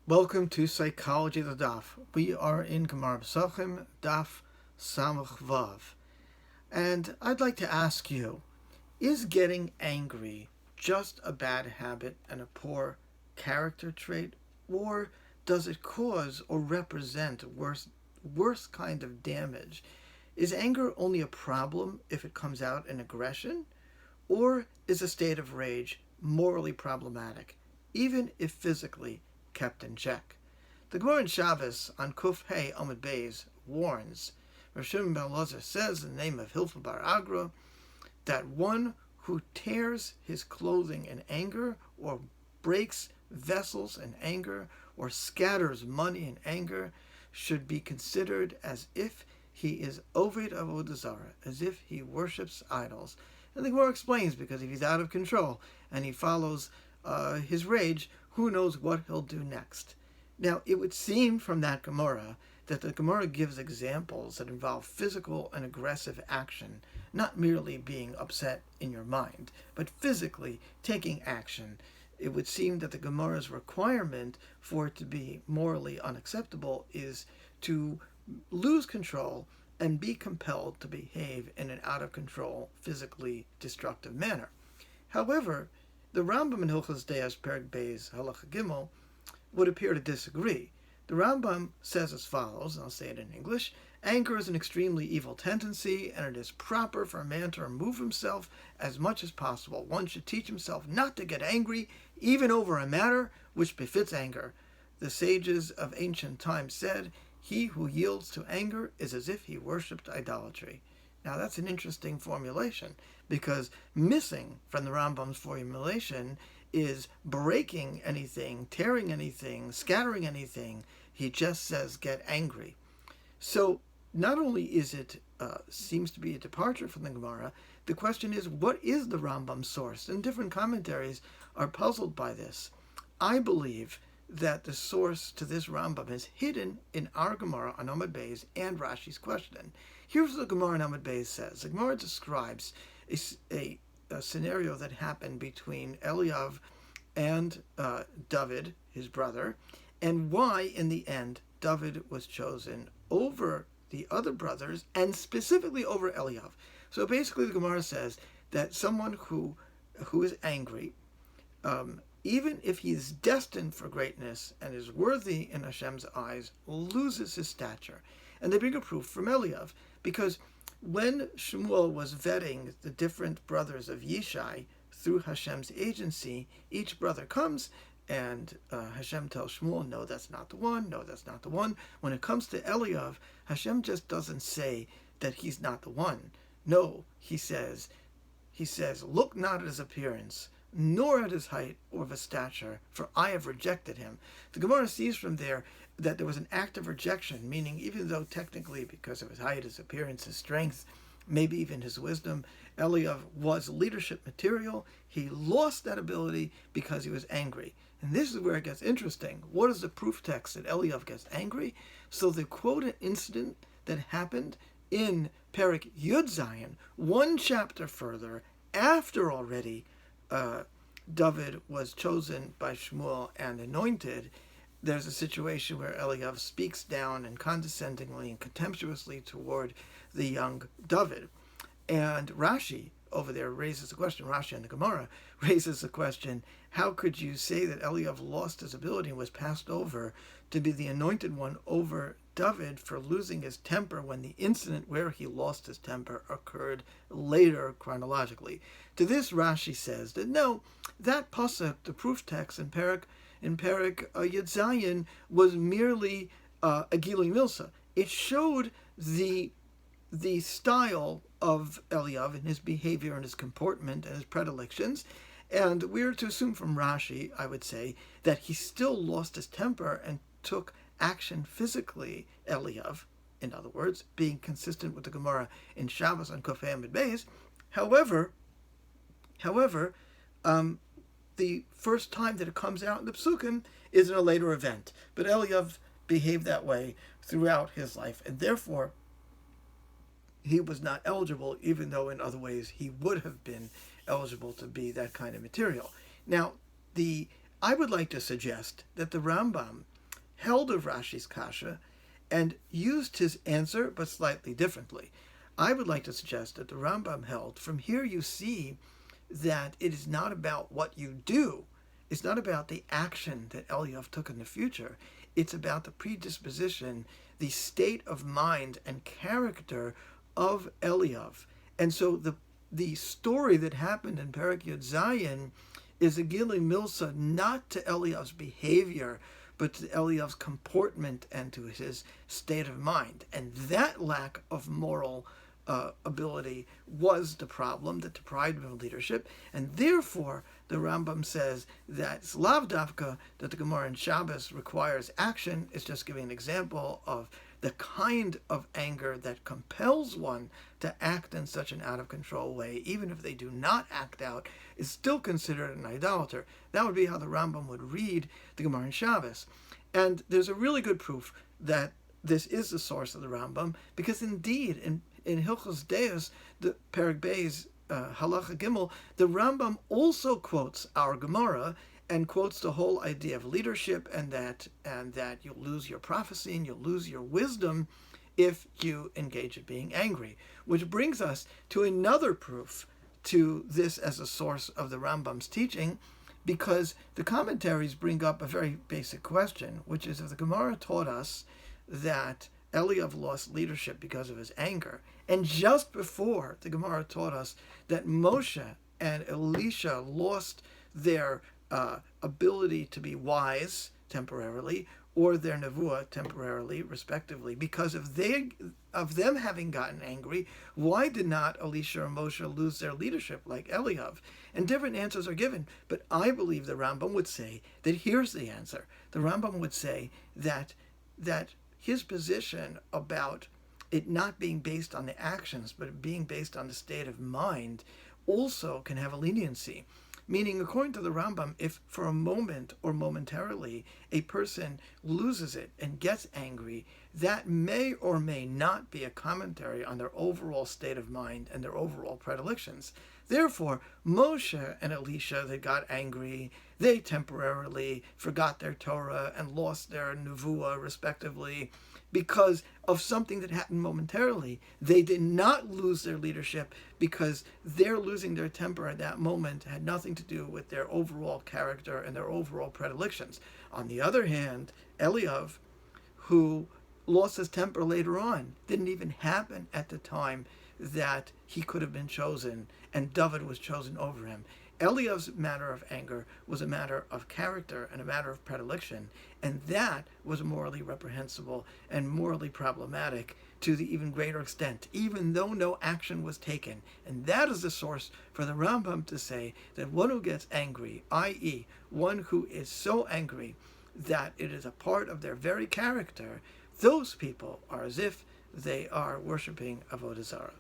Welcome to Psychology of the Daf. We are in Gemara Pesachim, Daf Samach Vav. And I'd like to ask you, is getting angry just a bad habit and a poor character trait? Or does it cause or represent worse kind of damage? Is anger only a problem if it comes out in aggression? Or is a state of rage morally problematic, even if physically kept in check? The Gemara in Shabbos on Kuf Hey Amud Beis warns, Rabbi Shimon ben Elazar says in the name of Hilfa bar Agra, that one who tears his clothing in anger, or breaks vessels in anger, or scatters money in anger, should be considered as if he is Oved Avodah Zarah, as if he worships idols. And the Gemara explains, because if he's out of control and he follows his rage, who knows what he'll do next. Now, it would seem from that Gemara that the Gemara gives examples that involve physical and aggressive action, not merely being upset in your mind, but physically taking action. It would seem that the Gemara's requirement for it to be morally unacceptable is to lose control and be compelled to behave in an out-of-control, physically destructive manner. However, the Rambam in Hilchos Deas Perek Beis Halacha Gimel would appear to disagree. The Rambam says as follows, and I'll say it in English: anger is an extremely evil tendency, and it is proper for a man to remove himself as much as possible. One should teach himself not to get angry, even over a matter which befits anger. The sages of ancient times said, "He who yields to anger is as if he worshipped idolatry." Now that's an interesting formulation, because missing from the Rambam's formulation is breaking anything, tearing anything, scattering anything. He just says get angry. So not only is it seems to be a departure from the Gemara, the question is, what is the Rambam's source? And different commentaries are puzzled by this. I believe that the source to this Rambam is hidden in our Gemara on Amud Beis and Rashi's question. Here's what the Gemara on Amud Beis says. The Gemara describes a scenario that happened between Eliav and David, his brother, and why, in the end, David was chosen over the other brothers, and specifically over Eliav. So basically the Gemara says that someone who is angry, even if he is destined for greatness and is worthy in Hashem's eyes, loses his stature. And they bring a proof from Eliav, because when Shmuel was vetting the different brothers of Yishai through Hashem's agency, each brother comes and Hashem tells Shmuel, no, that's not the one, no, that's not the one. When it comes to Eliav, Hashem just doesn't say that he's not the one. No, he says, look not at his appearance, nor at his height or of his stature, for I have rejected him. The Gemara sees from there that there was an act of rejection, meaning even though technically, because of his height, his appearance, his strength, maybe even his wisdom, Eliav was leadership material, he lost that ability because he was angry. And this is where it gets interesting. What is the proof text that Eliav gets angry? So the quoted incident that happened in Perek Yud Zayin, one chapter further, after already David was chosen by Shmuel and anointed, there's a situation where Eliav speaks down and condescendingly and contemptuously toward the young David. And Rashi over there raises a question, Rashi in the Gemara raises the question, how could you say that Eliav lost his ability and was passed over to be the anointed one over David for losing his temper when the incident where he lost his temper occurred later chronologically? To this, Rashi says that no, that pasuk, the proof text in Perek Yud Zayin, was merely a Gilui Milsa. It showed the style of Eliav and his behavior and his comportment and his predilections. And we're to assume from Rashi, I would say, that he still lost his temper and took action physically, Eliav, in other words, being consistent with the Gemara in Shabbos on Kuf Hey Amud Beis. However, the first time that it comes out in the Psukim is in a later event. But Eliav behaved that way throughout his life, and therefore he was not eligible, even though in other ways he would have been eligible to be that kind of material. Now, I would like to suggest that the Rambam held of Rashi's kasha and used his answer, but slightly differently. I would like to suggest that the Rambam held, from here you see that it is not about what you do. It's not about the action that Eliyav took in the future. It's about the predisposition, the state of mind and character of Eliyav. And so the story that happened in Perek Yud Zayin is a Gilui Milsa not to Eliav's behavior, but to Eliav's comportment and to his state of mind. And that lack of moral ability was the problem that deprived him of leadership. And therefore, the Rambam says that it's lav dafka, that the Gemara in Shabbos requires action. It's just giving an example of the kind of anger that compels one to act in such an out-of-control way, even if they do not act out, is still considered an idolater. That would be how the Rambam would read the Gemara in Shabbos. And there's a really good proof that this is the source of the Rambam, because indeed, in Hilchos Deus, the Perek Beis, Halacha Gimel, the Rambam also quotes our Gemara and quotes the whole idea of leadership and that you'll lose your prophecy and you'll lose your wisdom if you engage in being angry. Which brings us to another proof to this as a source of the Rambam's teaching, because the commentaries bring up a very basic question, which is, if the Gemara taught us that Eliyav lost leadership because of his anger, and just before the Gemara taught us that Moshe and Elisha lost their ability to be wise temporarily, or their nevuah temporarily, respectively, because of them having gotten angry, why did not Elisha or Moshe lose their leadership like Eliyav? And different answers are given, but I believe the Rambam would say that here's the answer. The Rambam would say that his position about it not being based on the actions, but being based on the state of mind, also can have a leniency. Meaning, according to the Rambam, if for a moment or momentarily a person loses it and gets angry, that may or may not be a commentary on their overall state of mind and their overall predilections. Therefore, Moshe and Elisha, they got angry, they temporarily forgot their Torah and lost their nevuah, respectively, because of something that happened momentarily. They did not lose their leadership because their losing their temper at that moment had nothing to do with their overall character and their overall predilections. On the other hand, Eliyav, who lost his temper later on, didn't even happen at the time that he could have been chosen and David was chosen over him. Eliav's matter of anger was a matter of character and a matter of predilection, and that was morally reprehensible and morally problematic to the even greater extent, even though no action was taken. And that is the source for the Rambam to say that one who gets angry, i.e., one who is so angry that it is a part of their very character, those people are as if they are worshiping Avodah Zarah.